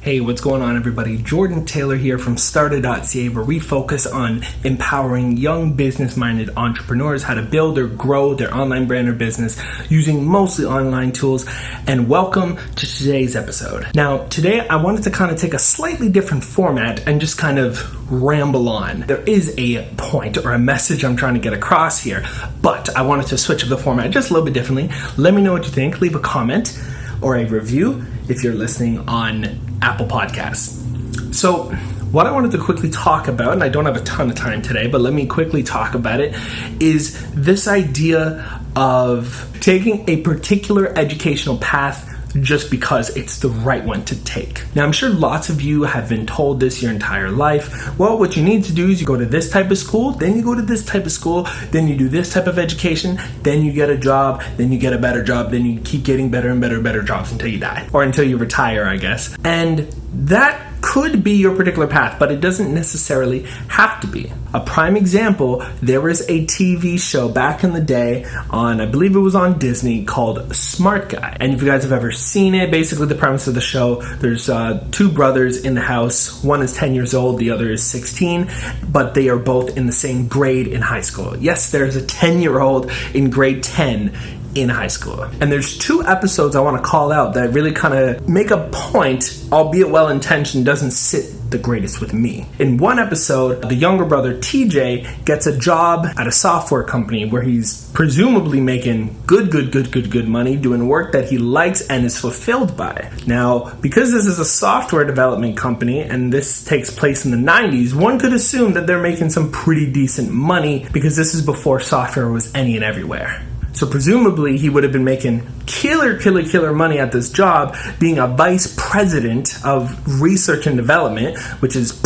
Hey, what's going on, everybody? Jordan Taylor here from STARTA.ca, where we focus on empowering young business-minded entrepreneurs how to build or grow their online brand or business using mostly online tools. And welcome to today's episode. Now, today I wanted to kind of take a slightly different format and just kind of ramble on. There is a point or a message I'm trying to get across here, but I wanted to switch up the format just a little bit differently. Let me know what you think. Leave a comment or a review if you're listening on Apple Podcasts. So what I wanted to quickly talk about, and I don't have a ton of time today, but let me quickly talk about it, is this idea of taking a particular educational path just because it's the right one to take. Now, I'm sure lots of you have been told this your entire life. Well, what you need to do is you go to this type of school, then you go to this type of school, then you do this type of education, then you get a job, then you get a better job, then you keep getting better and better jobs until you die, or until you retire, I guess. And that could be your particular path, but it doesn't necessarily have to be. A prime example, there was a TV show back in the day on, I believe it was on Disney, called Smart Guy. And if you guys have ever seen it, basically the premise of the show, there's two brothers in the house. One is 10 years old, the other is 16, but they are both in the same grade in high school. Yes, there's a 10-year-old in grade 10 in high school. And there's two episodes I want to call out that really kind of make a point, albeit well-intentioned, doesn't sit the greatest with me. In one episode, the younger brother, TJ, gets a job at a software company where he's presumably making good money, doing work that he likes and is fulfilled by. Now, because this is a software development company and this takes place in the 90s, one could assume that they're making some pretty decent money because this is before software was any and everywhere. So presumably he would have been making killer money at this job, being a vice president of research and development, which is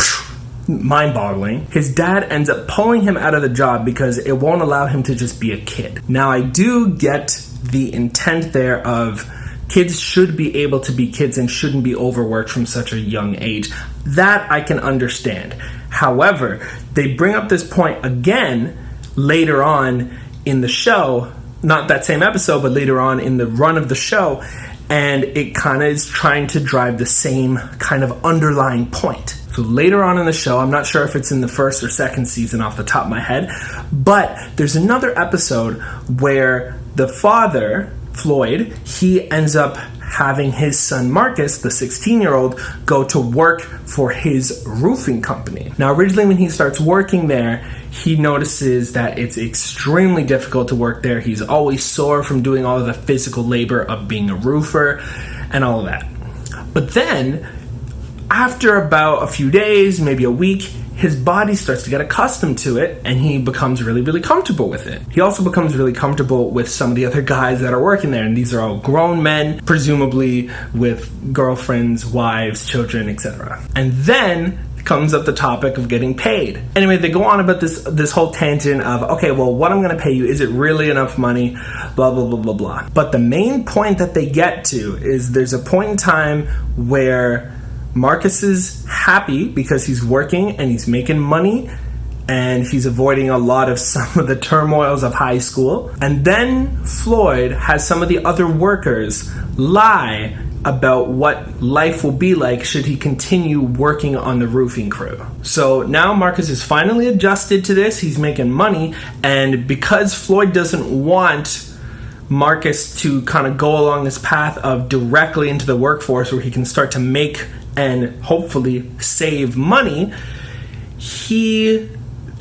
mind-boggling. His dad ends up pulling him out of the job because it won't allow him to just be a kid. Now, I do get the intent there of kids should be able to be kids and shouldn't be overworked from such a young age. That I can understand. However, they bring up this point again later on in the show, not that same episode, but later on in the run of the show, and it kind of is trying to drive the same kind of underlying point. So later on in the show, I'm not sure if it's in the first or second season off the top of my head, but there's another episode where the father, Floyd, he ends up having his son Marcus, the 16-year-old, go to work for his roofing company. Now, originally when he starts working there, he notices that it's extremely difficult to work there. He's always sore from doing all of the physical labor of being a roofer and all of that. But then, after about a few days, maybe a week, his body starts to get accustomed to it, and he becomes really comfortable with it. He also becomes really comfortable with some of the other guys that are working there, and these are all grown men, presumably with girlfriends, wives, children, etc. And then comes up the topic of getting paid. Anyway, they go on about this whole tangent of, okay, well, what I'm going to pay you, is it really enough money, blah, blah, blah, blah, blah. But the main point that they get to is there's a point in time where Marcus is happy because he's working and he's making money and he's avoiding a lot of some of the turmoils of high school. And then Floyd has some of the other workers lie about what life will be like should he continue working on the roofing crew. So now Marcus is finally adjusted to this. He's making money, and because Floyd doesn't want Marcus to kind of go along this path of directly into the workforce where he can start to make and hopefully save money, he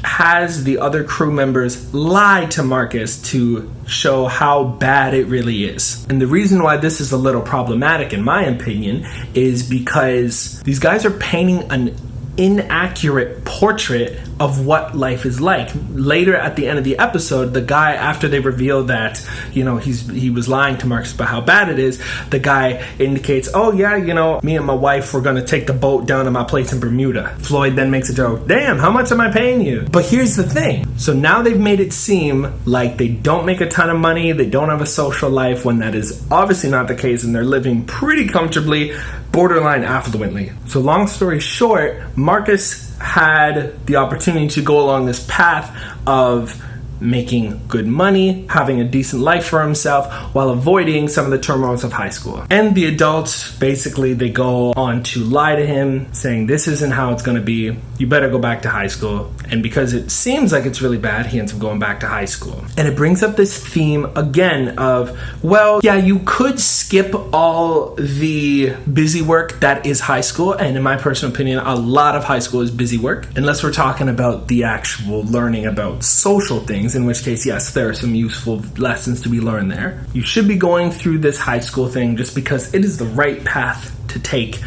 has the other crew members lie to Marcus to show how bad it really is. And the reason why this is a little problematic, in my opinion, is because these guys are painting an inaccurate portrait of what life is like. Later at the end of the episode, the guy, after they reveal that, he was lying to Marcus about how bad it is, the guy indicates, oh yeah, me and my wife were going to take the boat down to my place in Bermuda. Floyd then makes a joke, damn, how much am I paying you? But here's the thing. So now they've made it seem like they don't make a ton of money, they don't have a social life, when that is obviously not the case, and they're living pretty comfortably, borderline affluently. So long story short, Marcus had the opportunity to go along this path of making good money, having a decent life for himself, while avoiding some of the turmoils of high school. And the adults, basically, they go on to lie to him, saying this isn't how it's going to be, you better go back to high school. And because it seems like it's really bad, he ends up going back to high school. And it brings up this theme again of, well, yeah, you could skip all the busy work that is high school, and in my personal opinion, a lot of high school is busy work, unless we're talking about the actual learning about social things, in which case, yes, there are some useful lessons to be learned there. You should be going through this high school thing just because it is the right path to take.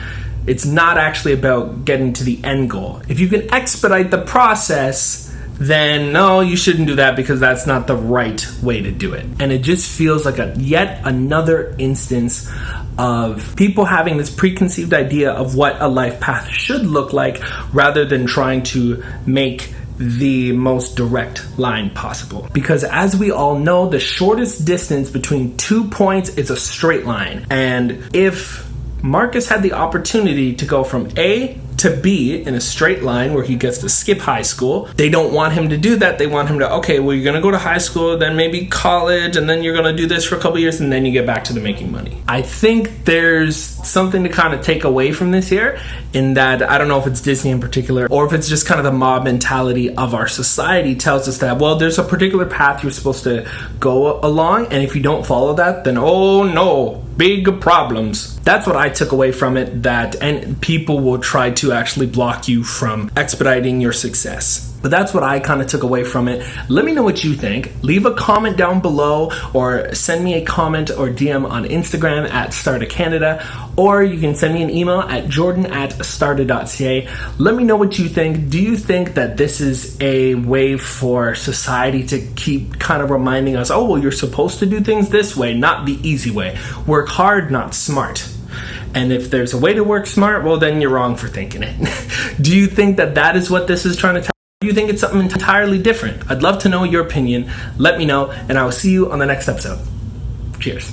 It's not actually about getting to the end goal. If you can expedite the process, then no, you shouldn't do that because that's not the right way to do it. And it just feels like yet another instance of people having this preconceived idea of what a life path should look like rather than trying to make the most direct line possible. Because as we all know, the shortest distance between 2 points is a straight line. And if Marcus had the opportunity to go from A to B in a straight line where he gets to skip high school, they don't want him to do that. They want him to, okay, well, you're going to go to high school, then maybe college, and then you're going to do this for a couple years, and then you get back to the making money. I think there's something to kind of take away from this here, in that I don't know if it's Disney in particular, or if it's just kind of the mob mentality of our society tells us that, well, there's a particular path you're supposed to go along, and if you don't follow that, then oh no, big problems. That's what I took away from it, and people will try to actually block you from expediting your success. But that's what I kind of took away from it. Let me know what you think. Leave a comment down below, or send me a comment or DM on Instagram at STARTA Canada, or you can send me an email at jordan@starta.ca. Let me know what you think. Do you think that this is a way for society to keep kind of reminding us, oh, well, you're supposed to do things this way, not the easy way. Work hard, not smart. And if there's a way to work smart, well, then you're wrong for thinking it. Do you think that that is what this is trying to tell? Do you think it's something entirely different? I'd love to know your opinion. Let me know, and I will see you on the next episode. Cheers.